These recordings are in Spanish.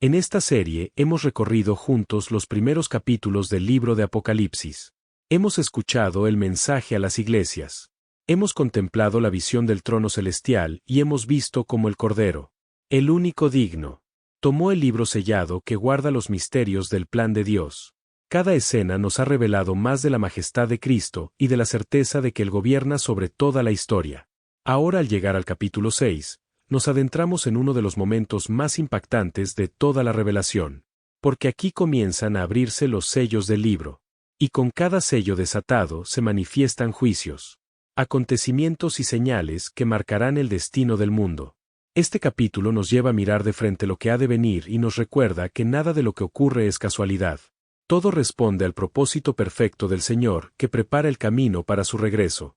En esta serie hemos recorrido juntos los primeros capítulos del libro de Apocalipsis. Hemos escuchado el mensaje a las iglesias. Hemos contemplado la visión del trono celestial y hemos visto cómo el Cordero, el único digno, tomó el libro sellado que guarda los misterios del plan de Dios. Cada escena nos ha revelado más de la majestad de Cristo y de la certeza de que Él gobierna sobre toda la historia. Ahora, al llegar al capítulo 6, nos adentramos en uno de los momentos más impactantes de toda la revelación. Porque aquí comienzan a abrirse los sellos del libro. Y con cada sello desatado se manifiestan juicios, acontecimientos y señales que marcarán el destino del mundo. Este capítulo nos lleva a mirar de frente lo que ha de venir y nos recuerda que nada de lo que ocurre es casualidad. Todo responde al propósito perfecto del Señor que prepara el camino para su regreso.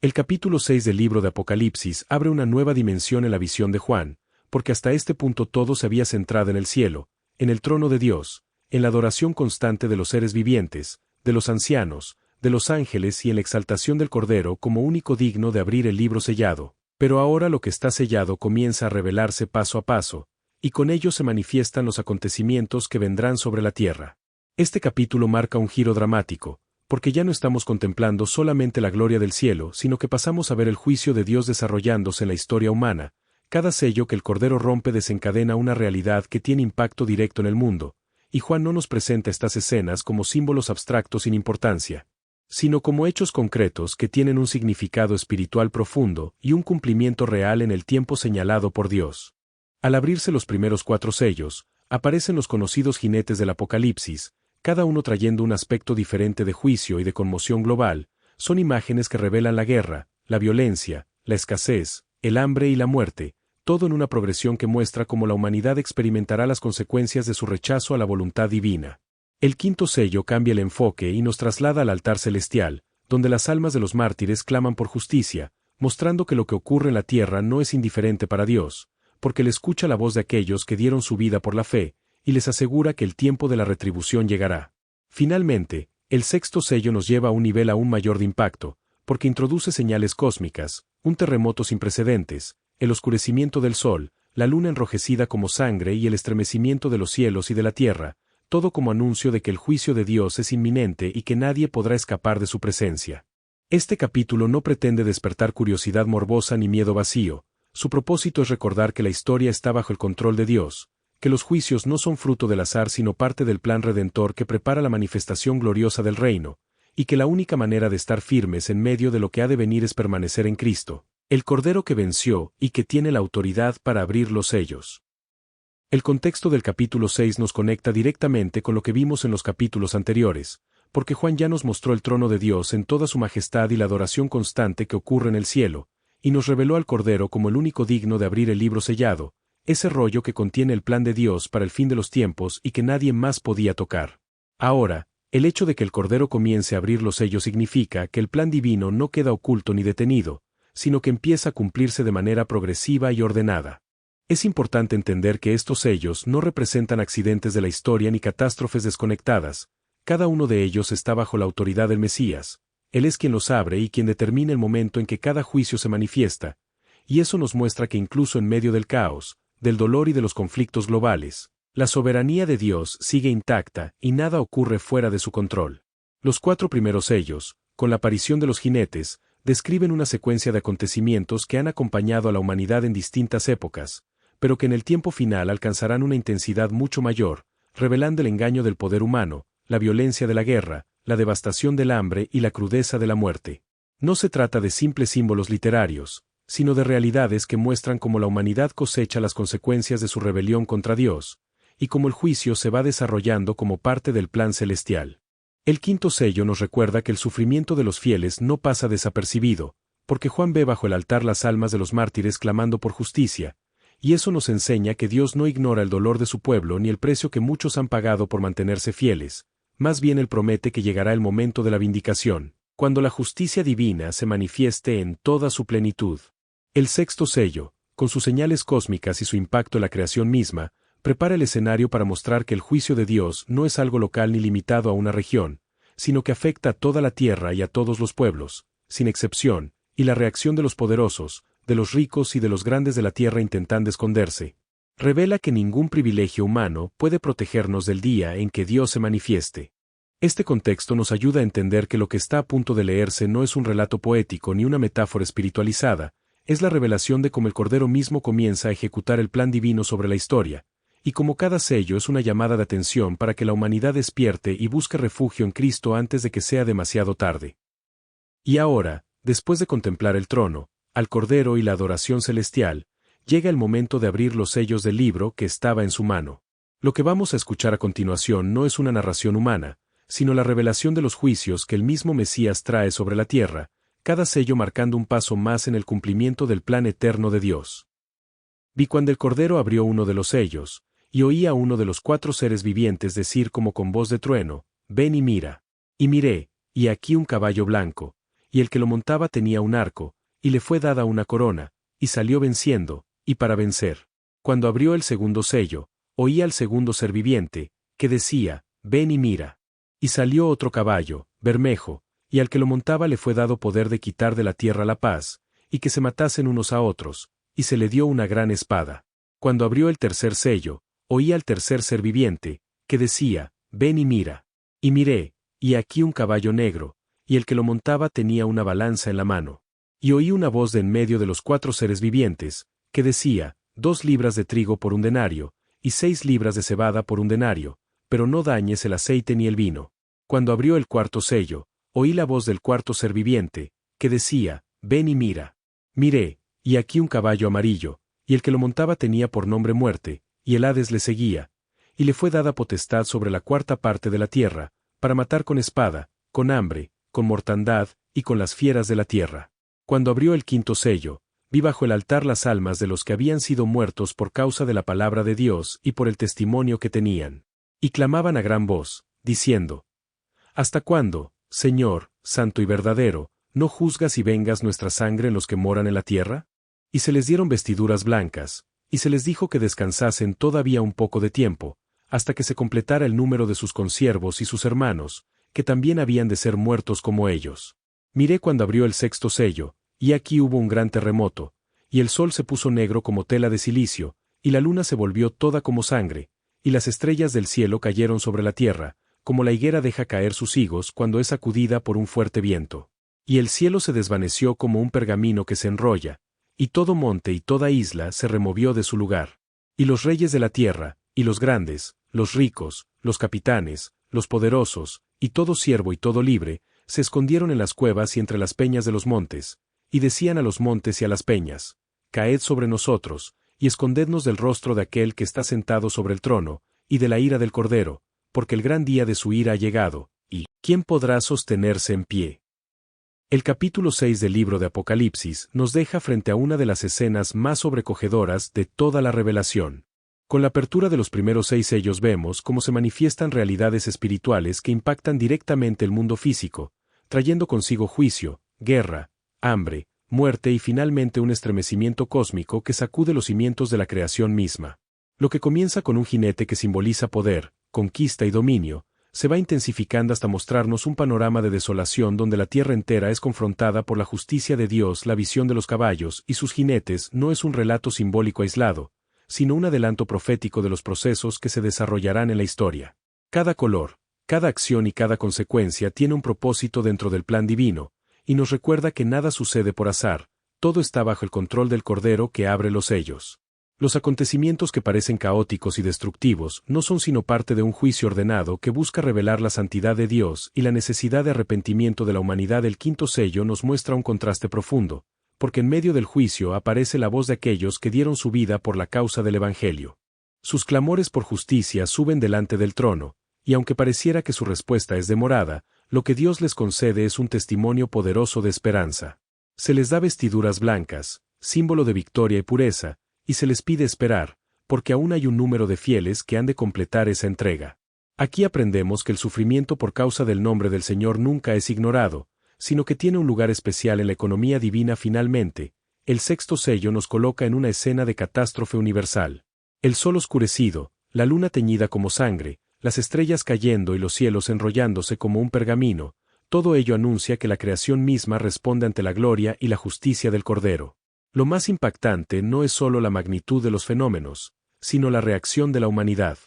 El capítulo 6 del libro de Apocalipsis abre una nueva dimensión en la visión de Juan, porque hasta este punto todo se había centrado en el cielo, en el trono de Dios, en la adoración constante de los seres vivientes, de los ancianos, de los ángeles y en la exaltación del Cordero como único digno de abrir el libro sellado. Pero ahora lo que está sellado comienza a revelarse paso a paso, y con ello se manifiestan los acontecimientos que vendrán sobre la tierra. Este capítulo marca un giro dramático, porque ya no estamos contemplando solamente la gloria del cielo, sino que pasamos a ver el juicio de Dios desarrollándose en la historia humana. Cada sello que el Cordero rompe desencadena una realidad que tiene impacto directo en el mundo, y Juan no nos presenta estas escenas como símbolos abstractos sin importancia, sino como hechos concretos que tienen un significado espiritual profundo y un cumplimiento real en el tiempo señalado por Dios. Al abrirse los primeros 4 sellos, aparecen los conocidos jinetes del Apocalipsis, cada uno trayendo un aspecto diferente de juicio y de conmoción global. Son imágenes que revelan la guerra, la violencia, la escasez, el hambre y la muerte, todo en una progresión que muestra cómo la humanidad experimentará las consecuencias de su rechazo a la voluntad divina. El 5.º sello cambia el enfoque y nos traslada al altar celestial, donde las almas de los mártires claman por justicia, mostrando que lo que ocurre en la tierra no es indiferente para Dios, porque Él escucha la voz de aquellos que dieron su vida por la fe, y les asegura que el tiempo de la retribución llegará. Finalmente, el 6.º sello nos lleva a un nivel aún mayor de impacto, porque introduce señales cósmicas, un terremoto sin precedentes, el oscurecimiento del sol, la luna enrojecida como sangre y el estremecimiento de los cielos y de la tierra, todo como anuncio de que el juicio de Dios es inminente y que nadie podrá escapar de su presencia. Este capítulo no pretende despertar curiosidad morbosa ni miedo vacío, su propósito es recordar que la historia está bajo el control de Dios, que los juicios no son fruto del azar sino parte del plan redentor que prepara la manifestación gloriosa del reino, y que la única manera de estar firmes en medio de lo que ha de venir es permanecer en Cristo, el Cordero que venció y que tiene la autoridad para abrir los sellos. El contexto del capítulo 6 nos conecta directamente con lo que vimos en los capítulos anteriores, porque Juan ya nos mostró el trono de Dios en toda su majestad y la adoración constante que ocurre en el cielo, y nos reveló al Cordero como el único digno de abrir el libro sellado, ese rollo que contiene el plan de Dios para el fin de los tiempos y que nadie más podía tocar. Ahora, el hecho de que el Cordero comience a abrir los sellos significa que el plan divino no queda oculto ni detenido, sino que empieza a cumplirse de manera progresiva y ordenada. Es importante entender que estos sellos no representan accidentes de la historia ni catástrofes desconectadas, cada uno de ellos está bajo la autoridad del Mesías, Él es quien los abre y quien determina el momento en que cada juicio se manifiesta, y eso nos muestra que incluso en medio del caos, del dolor y de los conflictos globales, la soberanía de Dios sigue intacta y nada ocurre fuera de su control. Los 4 primeros sellos, con la aparición de los jinetes, describen una secuencia de acontecimientos que han acompañado a la humanidad en distintas épocas, pero que en el tiempo final alcanzarán una intensidad mucho mayor, revelando el engaño del poder humano, la violencia de la guerra, la devastación del hambre y la crudeza de la muerte. No se trata de simples símbolos literarios, sino de realidades que muestran cómo la humanidad cosecha las consecuencias de su rebelión contra Dios, y cómo el juicio se va desarrollando como parte del plan celestial. El 5.º sello nos recuerda que el sufrimiento de los fieles no pasa desapercibido, porque Juan ve bajo el altar las almas de los mártires clamando por justicia, y eso nos enseña que Dios no ignora el dolor de su pueblo ni el precio que muchos han pagado por mantenerse fieles, más bien Él promete que llegará el momento de la vindicación, cuando la justicia divina se manifieste en toda su plenitud. El 6.º sello, con sus señales cósmicas y su impacto en la creación misma, prepara el escenario para mostrar que el juicio de Dios no es algo local ni limitado a una región, sino que afecta a toda la tierra y a todos los pueblos, sin excepción, y la reacción de los poderosos, de los ricos y de los grandes de la tierra intentan esconderse. Revela que ningún privilegio humano puede protegernos del día en que Dios se manifieste. Este contexto nos ayuda a entender que lo que está a punto de leerse no es un relato poético ni una metáfora espiritualizada, es la revelación de cómo el Cordero mismo comienza a ejecutar el plan divino sobre la historia, y como cada sello es una llamada de atención para que la humanidad despierte y busque refugio en Cristo antes de que sea demasiado tarde. Y ahora, después de contemplar el trono, al Cordero y la adoración celestial, llega el momento de abrir los sellos del libro que estaba en su mano. Lo que vamos a escuchar a continuación no es una narración humana, sino la revelación de los juicios que el mismo Mesías trae sobre la tierra, cada sello marcando un paso más en el cumplimiento del plan eterno de Dios. Vi cuando el Cordero abrió uno de los sellos, y oí a uno de los 4 seres vivientes decir como con voz de trueno, «Ven y mira». Y miré, y aquí un caballo blanco, y el que lo montaba tenía un arco, y le fue dada una corona, y salió venciendo, y para vencer. Cuando abrió el segundo sello, oí al segundo ser viviente, que decía, «Ven y mira». Y salió otro caballo, bermejo, y al que lo montaba le fue dado poder de quitar de la tierra la paz, y que se matasen unos a otros, y se le dio una gran espada. Cuando abrió el tercer sello, oí al tercer ser viviente, que decía, «Ven y mira». Y miré, y aquí un caballo negro, y el que lo montaba tenía una balanza en la mano. Y oí una voz de en medio de los 4 seres vivientes, que decía, 2 libras de trigo por un denario, y 6 libras de cebada por un denario, pero no dañes el aceite ni el vino. Cuando abrió el cuarto sello, oí la voz del cuarto ser viviente, que decía, «Ven y mira». Miré, y aquí un caballo amarillo, y el que lo montaba tenía por nombre Muerte, y el Hades le seguía, y le fue dada potestad sobre la 4ª parte de la tierra, para matar con espada, con hambre, con mortandad, y con las fieras de la tierra. Cuando abrió el 5º sello, vi bajo el altar las almas de los que habían sido muertos por causa de la palabra de Dios y por el testimonio que tenían. Y clamaban a gran voz, diciendo, «¿Hasta cuándo, Señor, santo y verdadero, no juzgas y vengas nuestra sangre en los que moran en la tierra?» Y se les dieron vestiduras blancas, y se les dijo que descansasen todavía un poco de tiempo, hasta que se completara el número de sus consiervos y sus hermanos, que también habían de ser muertos como ellos. Miré cuando abrió el 6º sello, y aquí hubo un gran terremoto, y el sol se puso negro como tela de cilicio, y la luna se volvió toda como sangre, y las estrellas del cielo cayeron sobre la tierra, como la higuera deja caer sus higos cuando es sacudida por un fuerte viento. Y el cielo se desvaneció como un pergamino que se enrolla, y todo monte y toda isla se removió de su lugar. Y los reyes de la tierra, y los grandes, los ricos, los capitanes, los poderosos, y todo siervo y todo libre, se escondieron en las cuevas y entre las peñas de los montes, y decían a los montes y a las peñas, «Caed sobre nosotros, y escondednos del rostro de aquel que está sentado sobre el trono, y de la ira del Cordero, porque el gran día de su ira ha llegado, y ¿quién podrá sostenerse en pie?». El capítulo 6 del libro de Apocalipsis nos deja frente a una de las escenas más sobrecogedoras de toda la revelación. Con la apertura de los primeros 6 sellos vemos cómo se manifiestan realidades espirituales que impactan directamente el mundo físico, trayendo consigo juicio, guerra, hambre, muerte y finalmente un estremecimiento cósmico que sacude los cimientos de la creación misma. Lo que comienza con un jinete que simboliza poder, conquista y dominio, se va intensificando hasta mostrarnos un panorama de desolación donde la tierra entera es confrontada por la justicia de Dios. La visión de los caballos y sus jinetes no es un relato simbólico aislado, sino un adelanto profético de los procesos que se desarrollarán en la historia. Cada color, cada acción y cada consecuencia tiene un propósito dentro del plan divino, y nos recuerda que nada sucede por azar, todo está bajo el control del Cordero que abre los sellos. Los acontecimientos que parecen caóticos y destructivos no son sino parte de un juicio ordenado que busca revelar la santidad de Dios y la necesidad de arrepentimiento de la humanidad. El 5º sello nos muestra un contraste profundo, porque en medio del juicio aparece la voz de aquellos que dieron su vida por la causa del Evangelio. Sus clamores por justicia suben delante del trono, y aunque pareciera que su respuesta es demorada, lo que Dios les concede es un testimonio poderoso de esperanza. Se les da vestiduras blancas, símbolo de victoria y pureza, y se les pide esperar, porque aún hay un número de fieles que han de completar esa entrega. Aquí aprendemos que el sufrimiento por causa del nombre del Señor nunca es ignorado, sino que tiene un lugar especial en la economía divina. Finalmente, el 6º sello nos coloca en una escena de catástrofe universal. El sol oscurecido, la luna teñida como sangre, las estrellas cayendo y los cielos enrollándose como un pergamino, todo ello anuncia que la creación misma responde ante la gloria y la justicia del Cordero. Lo más impactante no es solo la magnitud de los fenómenos, sino la reacción de la humanidad.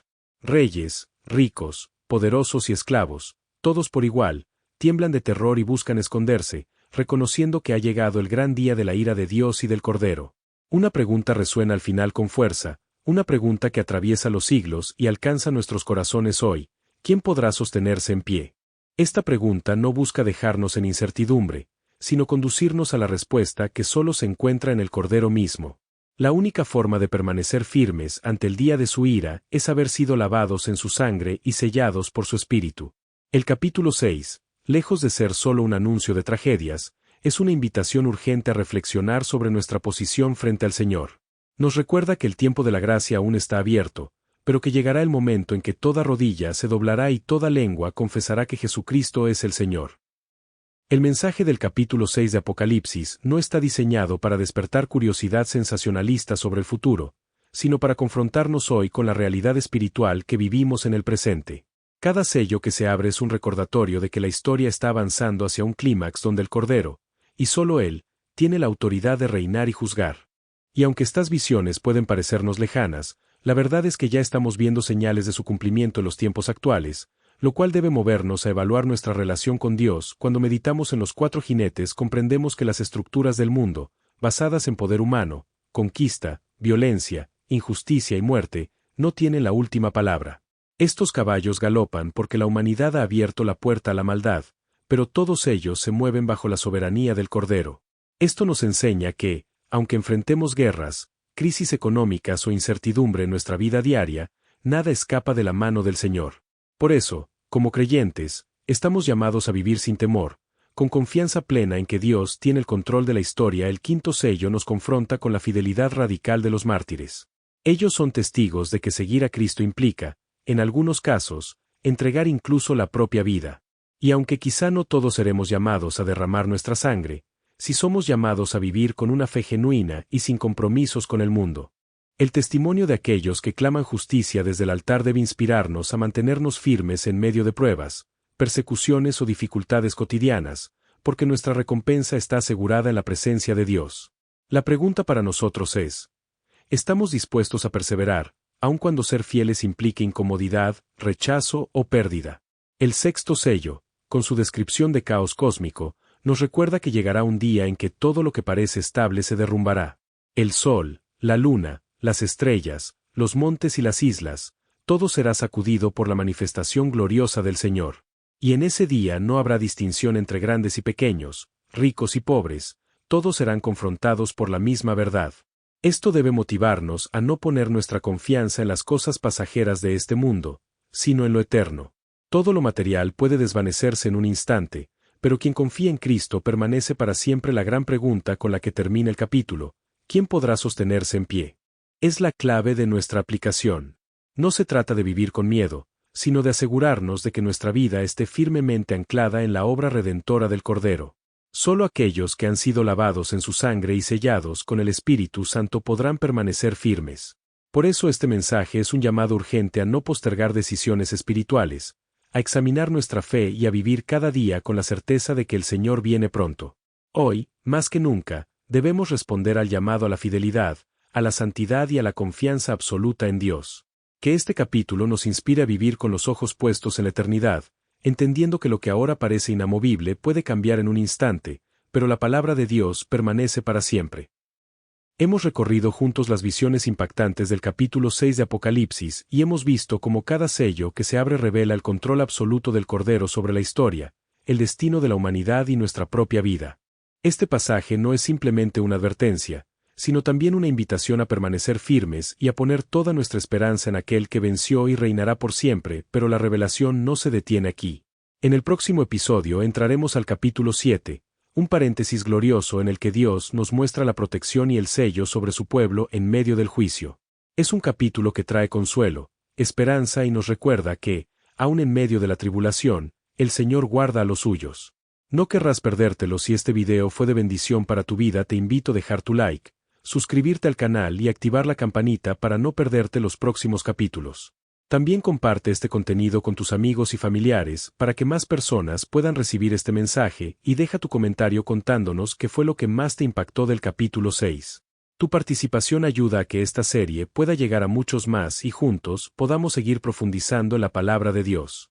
Reyes, ricos, poderosos y esclavos, todos por igual, tiemblan de terror y buscan esconderse, reconociendo que ha llegado el gran día de la ira de Dios y del Cordero. Una pregunta resuena al final con fuerza, una pregunta que atraviesa los siglos y alcanza nuestros corazones hoy: ¿quién podrá sostenerse en pie? Esta pregunta no busca dejarnos en incertidumbre, sino conducirnos a la respuesta que solo se encuentra en el Cordero mismo. La única forma de permanecer firmes ante el día de su ira es haber sido lavados en su sangre y sellados por su Espíritu. El capítulo 6, lejos de ser solo un anuncio de tragedias, es una invitación urgente a reflexionar sobre nuestra posición frente al Señor. Nos recuerda que el tiempo de la gracia aún está abierto, pero que llegará el momento en que toda rodilla se doblará y toda lengua confesará que Jesucristo es el Señor. El mensaje del capítulo 6 de Apocalipsis no está diseñado para despertar curiosidad sensacionalista sobre el futuro, sino para confrontarnos hoy con la realidad espiritual que vivimos en el presente. Cada sello que se abre es un recordatorio de que la historia está avanzando hacia un clímax donde el Cordero, y solo Él, tiene la autoridad de reinar y juzgar. Y aunque estas visiones pueden parecernos lejanas, la verdad es que ya estamos viendo señales de su cumplimiento en los tiempos actuales, lo cual debe movernos a evaluar nuestra relación con Dios. Cuando meditamos en los 4 jinetes, comprendemos que las estructuras del mundo, basadas en poder humano, conquista, violencia, injusticia y muerte, no tienen la última palabra. Estos caballos galopan porque la humanidad ha abierto la puerta a la maldad, pero todos ellos se mueven bajo la soberanía del Cordero. Esto nos enseña que, aunque enfrentemos guerras, crisis económicas o incertidumbre en nuestra vida diaria, nada escapa de la mano del Señor. Por eso, como creyentes, estamos llamados a vivir sin temor, con confianza plena en que Dios tiene el control de la historia. El 5º sello nos confronta con la fidelidad radical de los mártires. Ellos son testigos de que seguir a Cristo implica, en algunos casos, entregar incluso la propia vida. Y aunque quizá no todos seremos llamados a derramar nuestra sangre, sí somos llamados a vivir con una fe genuina y sin compromisos con el mundo. El testimonio de aquellos que claman justicia desde el altar debe inspirarnos a mantenernos firmes en medio de pruebas, persecuciones o dificultades cotidianas, porque nuestra recompensa está asegurada en la presencia de Dios. La pregunta para nosotros es: ¿estamos dispuestos a perseverar, aun cuando ser fieles implique incomodidad, rechazo o pérdida? El 6º sello, con su descripción de caos cósmico, nos recuerda que llegará un día en que todo lo que parece estable se derrumbará. El sol, la luna, las estrellas, los montes y las islas, todo será sacudido por la manifestación gloriosa del Señor. Y en ese día no habrá distinción entre grandes y pequeños, ricos y pobres, todos serán confrontados por la misma verdad. Esto debe motivarnos a no poner nuestra confianza en las cosas pasajeras de este mundo, sino en lo eterno. Todo lo material puede desvanecerse en un instante, pero quien confía en Cristo permanece para siempre. La gran pregunta con la que termina el capítulo: ¿quién podrá sostenerse en pie? Es la clave de nuestra aplicación. No se trata de vivir con miedo, sino de asegurarnos de que nuestra vida esté firmemente anclada en la obra redentora del Cordero. Solo aquellos que han sido lavados en su sangre y sellados con el Espíritu Santo podrán permanecer firmes. Por eso este mensaje es un llamado urgente a no postergar decisiones espirituales, a examinar nuestra fe y a vivir cada día con la certeza de que el Señor viene pronto. Hoy, más que nunca, debemos responder al llamado a la fidelidad, a la santidad y a la confianza absoluta en Dios. Que este capítulo nos inspire a vivir con los ojos puestos en la eternidad, entendiendo que lo que ahora parece inamovible puede cambiar en un instante, pero la palabra de Dios permanece para siempre. Hemos recorrido juntos las visiones impactantes del capítulo 6 de Apocalipsis y hemos visto cómo cada sello que se abre revela el control absoluto del Cordero sobre la historia, el destino de la humanidad y nuestra propia vida. Este pasaje no es simplemente una advertencia, sino también una invitación a permanecer firmes y a poner toda nuestra esperanza en aquel que venció y reinará por siempre. Pero la revelación no se detiene aquí. En el próximo episodio entraremos al capítulo 7, un paréntesis glorioso en el que Dios nos muestra la protección y el sello sobre su pueblo en medio del juicio. Es un capítulo que trae consuelo, esperanza y nos recuerda que, aun en medio de la tribulación, el Señor guarda a los suyos. No querrás perdértelo. Si este video fue de bendición para tu vida, te invito a dejar tu like, suscribirte al canal y activar la campanita para no perderte los próximos capítulos. También comparte este contenido con tus amigos y familiares para que más personas puedan recibir este mensaje y deja tu comentario contándonos qué fue lo que más te impactó del capítulo 6. Tu participación ayuda a que esta serie pueda llegar a muchos más y juntos podamos seguir profundizando en la palabra de Dios.